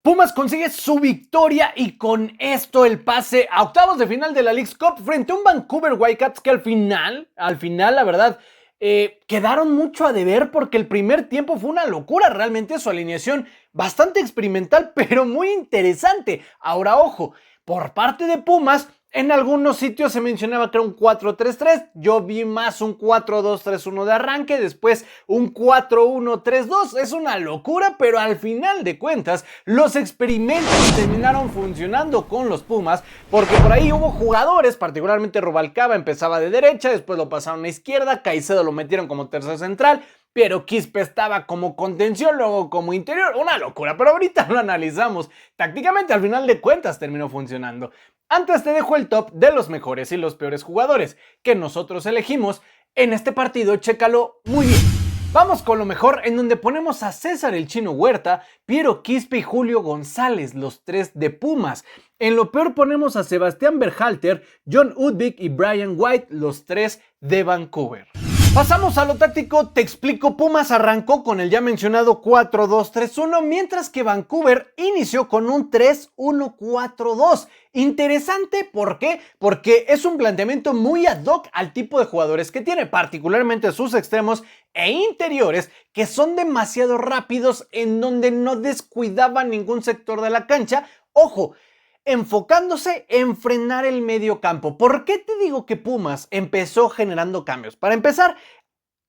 Pumas consigue su victoria y con esto el pase a octavos de final de la Leagues Cup frente a un Vancouver Whitecaps que al final, la verdad, quedaron mucho a deber porque el primer tiempo fue una locura. Realmente su alineación bastante experimental, pero muy interesante. Ahora, ojo, por parte de Pumas, en algunos sitios se mencionaba que era un 4-3-3, yo vi más un 4-2-3-1 de arranque, después un 4-1-3-2, es una locura, pero al final de cuentas los experimentos terminaron funcionando con los Pumas, porque por ahí hubo jugadores, particularmente Rubalcaba empezaba de derecha, después lo pasaron a izquierda, Caicedo lo metieron como tercer central, pero Quispe estaba como contención, luego como interior, una locura, pero ahorita lo analizamos. Tácticamente al final de cuentas terminó funcionando. Antes te dejo el top de los mejores y los peores jugadores que nosotros elegimos en este partido, chécalo muy bien. Vamos con lo mejor, en donde ponemos a César el Chino Huerta, Piero Quispe y Julio González, los tres de Pumas. En lo peor ponemos a Sebastián Berhalter, John Udvik y Brian White, los tres de Vancouver. Pasamos a lo táctico, te explico. Pumas arrancó con el ya mencionado 4-2-3-1, mientras que Vancouver inició con un 3-1-4-2. Interesante, ¿por qué? Porque es un planteamiento muy ad hoc al tipo de jugadores que tiene, particularmente sus extremos e interiores, que son demasiado rápidos, en donde no descuidaban ningún sector de la cancha. Ojo, enfocándose en frenar el medio campo. ¿Por qué te digo que Pumas empezó generando cambios? Para empezar,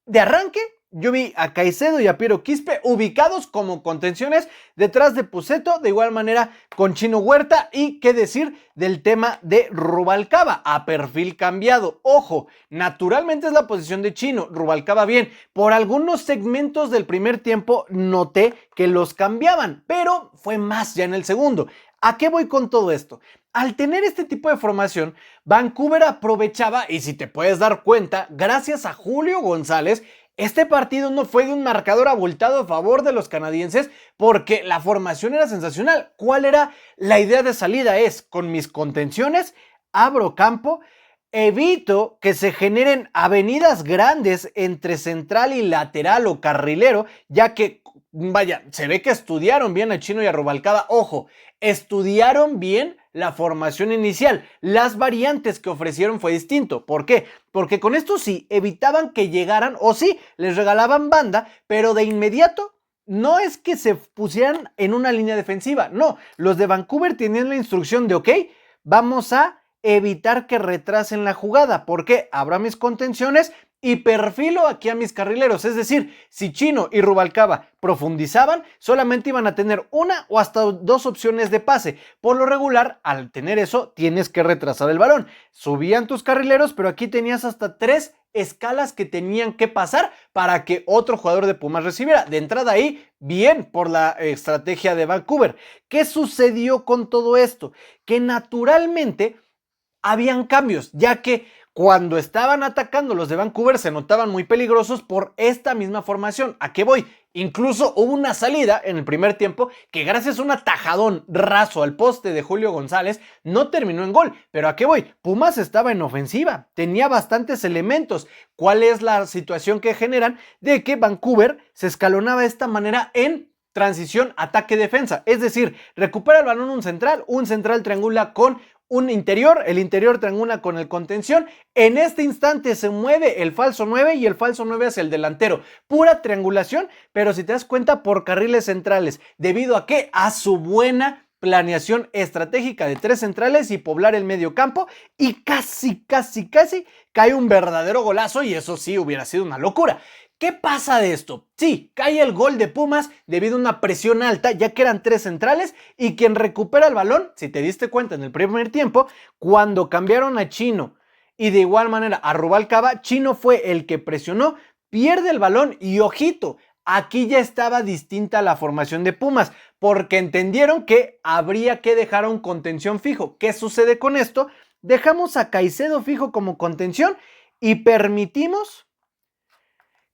de arranque, yo vi a Caicedo y a Piero Quispe ubicados como contenciones detrás de Pusetto, de igual manera con Chino Huerta, y qué decir del tema de Rubalcaba a perfil cambiado. Ojo, naturalmente es la posición de Chino, Rubalcaba bien. Por algunos segmentos del primer tiempo noté que los cambiaban, pero fue más ya en el segundo. ¿A qué voy con todo esto? Al tener este tipo de formación, Vancouver aprovechaba, y si te puedes dar cuenta, gracias a Julio González, este partido no fue de un marcador abultado a favor de los canadienses porque la formación era sensacional. ¿Cuál era la idea de salida? Es, con mis contenciones, abro campo, evito que se generen avenidas grandes entre central y lateral o carrilero, ya que, vaya, se ve que estudiaron bien a Chino y a Rubalcaba. Ojo, estudiaron bien la formación inicial. Las variantes que ofrecieron fue distinto. ¿Por qué? Porque con esto sí evitaban que llegaran, o sí, les regalaban banda, pero de inmediato no es que se pusieran en una línea defensiva. No, los de Vancouver tenían la instrucción de, ok, vamos a evitar que retrasen la jugada. ¿Por qué? Habrá mis contenciones y perfilo aquí a mis carrileros. Es decir, si Chino y Rubalcaba profundizaban, solamente iban a tener una o hasta dos opciones de pase. Por lo regular, al tener eso, tienes que retrasar el balón. Subían tus carrileros, pero aquí tenías hasta 3 escalas que tenían que pasar para que otro jugador de Pumas recibiera. De entrada ahí, bien por la estrategia de Vancouver. ¿Qué sucedió con todo esto? Que naturalmente habían cambios, ya que cuando estaban atacando los de Vancouver se notaban muy peligrosos por esta misma formación. ¿A qué voy? Incluso hubo una salida en el primer tiempo que gracias a un atajadón raso al poste de Julio González no terminó en gol. ¿Pero a qué voy? Pumas estaba en ofensiva, tenía bastantes elementos. ¿Cuál es la situación que generan? De que Vancouver se escalonaba de esta manera en transición, ataque, defensa. Es decir, recupera el balón un central triangula con un interior, el interior triangula con el contención. En este instante se mueve el falso 9 y el falso 9 hacia el delantero. Pura triangulación, pero si te das cuenta, por carriles centrales. ¿Debido a qué? A su buena planeación estratégica de 3 centrales y poblar el medio campo, y casi cae un verdadero golazo, y eso sí hubiera sido una locura. ¿Qué pasa de esto? Sí, cae el gol de Pumas debido a una presión alta, ya que eran 3 centrales, y quien recupera el balón, si te diste cuenta en el primer tiempo, cuando cambiaron a Chino y de igual manera a Rubalcaba, Chino fue el que presionó, pierde el balón y ojito, aquí ya estaba distinta la formación de Pumas, porque entendieron que habría que dejar a un contención fijo. ¿Qué sucede con esto? Dejamos a Caicedo fijo como contención y permitimos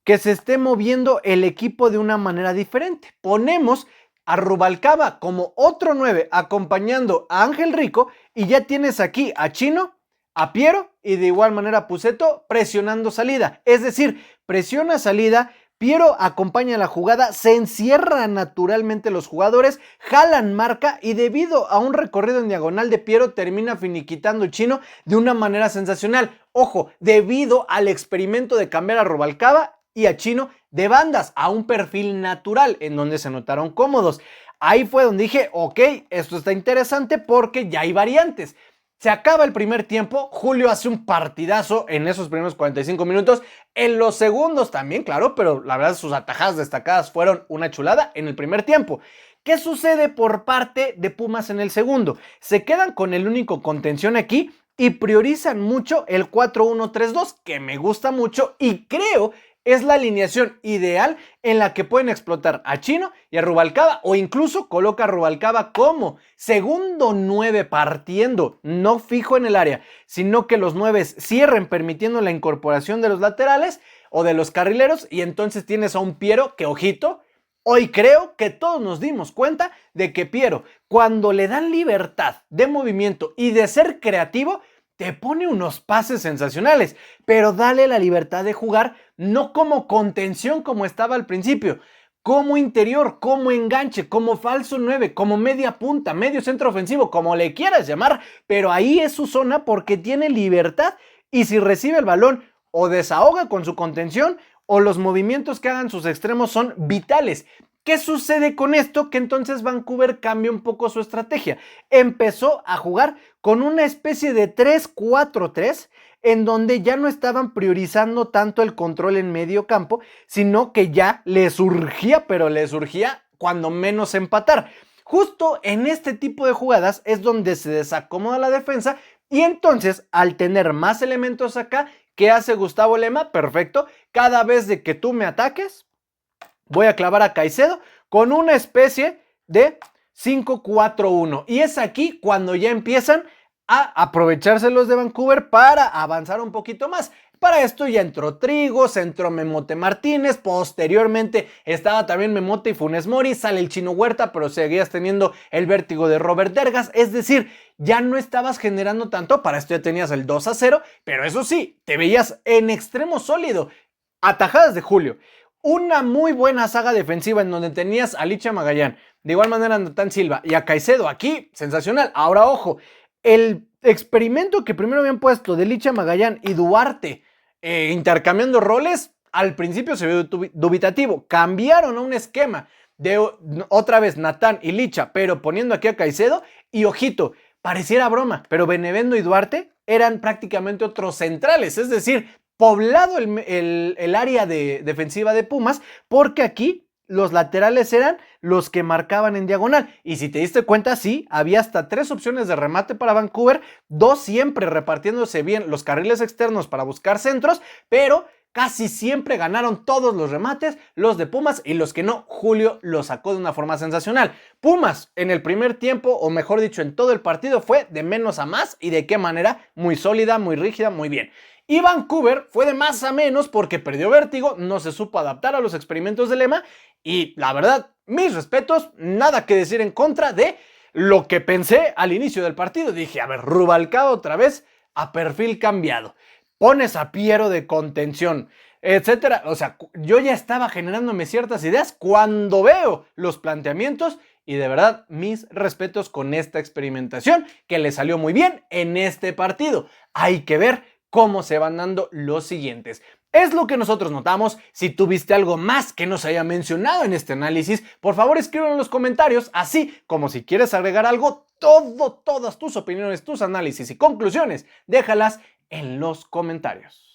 que se esté moviendo el equipo de una manera diferente. Ponemos a Rubalcaba como otro 9 acompañando a Ángel Rico, y ya tienes aquí a Chino, a Piero y de igual manera a Pusetto presionando salida. Es decir, presiona salida, Piero acompaña la jugada, se encierran naturalmente los jugadores, jalan marca y debido a un recorrido en diagonal de Piero termina finiquitando Chino de una manera sensacional. Ojo, debido al experimento de cambiar a Rubalcaba y a Chino de bandas a un perfil natural en donde se notaron cómodos. Ahí fue donde dije, ok, esto está interesante porque ya hay variantes. Se acaba el primer tiempo, Julio hace un partidazo en esos primeros 45 minutos, en los segundos también, claro, pero la verdad sus atajadas destacadas fueron una chulada en el primer tiempo. ¿Qué sucede por parte de Pumas en el segundo? Se quedan con el único contención aquí y priorizan mucho el 4-1-3-2, que me gusta mucho y creo es la alineación ideal en la que pueden explotar a Chino y a Rubalcaba o incluso coloca a Rubalcaba como segundo 9 partiendo, no fijo en el área, sino que los 9 cierren permitiendo la incorporación de los laterales o de los carrileros y entonces tienes a un Piero que, ojito, hoy creo que todos nos dimos cuenta de que Piero, cuando le dan libertad de movimiento y de ser creativo, te pone unos pases sensacionales, pero dale la libertad de jugar no como contención como estaba al principio, como interior, como enganche, como falso 9, como media punta, medio centro ofensivo, como le quieras llamar, pero ahí es su zona porque tiene libertad y si recibe el balón o desahoga con su contención o los movimientos que hagan sus extremos son vitales. ¿Qué sucede con esto? Que entonces Vancouver cambia un poco su estrategia. Empezó a jugar con una especie de 3-4-3 en donde ya no estaban priorizando tanto el control en medio campo, sino que ya les surgía, pero les surgía cuando menos empatar. Justo en este tipo de jugadas es donde se desacomoda la defensa y entonces al tener más elementos acá, ¿qué hace Gustavo Lema? Perfecto, cada vez de que tú me ataques, voy a clavar a Caicedo con una especie de 5-4-1. Y es aquí cuando ya empiezan a aprovecharse los de Vancouver para avanzar un poquito más. Para esto ya entró Trigos, entró Memote Martínez, posteriormente estaba también Memote y Funes Mori, sale el Chino Huerta, pero seguías teniendo el vértigo de Robert Dergas, es decir, ya no estabas generando tanto, para esto ya tenías el 2-0, pero eso sí, te veías en extremo sólido, atajadas de Julio. Una muy buena saga defensiva en donde tenías a Licha Magallán, de igual manera a Natán Silva y a Caicedo aquí, sensacional. Ahora ojo, el experimento que primero habían puesto de Licha Magallán y Duarte intercambiando roles, al principio se vio dubitativo. Cambiaron a un esquema de otra vez Natán y Licha, pero poniendo aquí a Caicedo y ojito, pareciera broma, pero Benevendo y Duarte eran prácticamente otros centrales, es decir, poblado el área defensiva de Pumas, porque aquí los laterales eran los que marcaban en diagonal. Y si te diste cuenta, sí, había hasta 3 opciones de remate para Vancouver, 2 siempre repartiéndose bien los carriles externos para buscar centros, pero casi siempre ganaron todos los remates, los de Pumas, y los que no, Julio los sacó de una forma sensacional. Pumas en el primer tiempo, o mejor dicho, en todo el partido, fue de menos a más, y de qué manera, muy sólida, muy rígida, muy bien. Y Vancouver fue de más a menos porque perdió vértigo, no se supo adaptar a los experimentos de Lema y la verdad, mis respetos, nada que decir en contra de lo que pensé al inicio del partido. Dije, a ver, Rubalcaba otra vez a perfil cambiado, pones a Piero de contención, etcétera. O sea, yo ya estaba generándome ciertas ideas cuando veo los planteamientos y de verdad, mis respetos con esta experimentación que le salió muy bien en este partido. Hay que ver cómo se van dando los siguientes. Es lo que nosotros notamos. Si tuviste algo más que nos haya mencionado en este análisis, por favor escríbelo en los comentarios, así como si quieres agregar algo, todas tus opiniones, tus análisis y conclusiones, déjalas en los comentarios.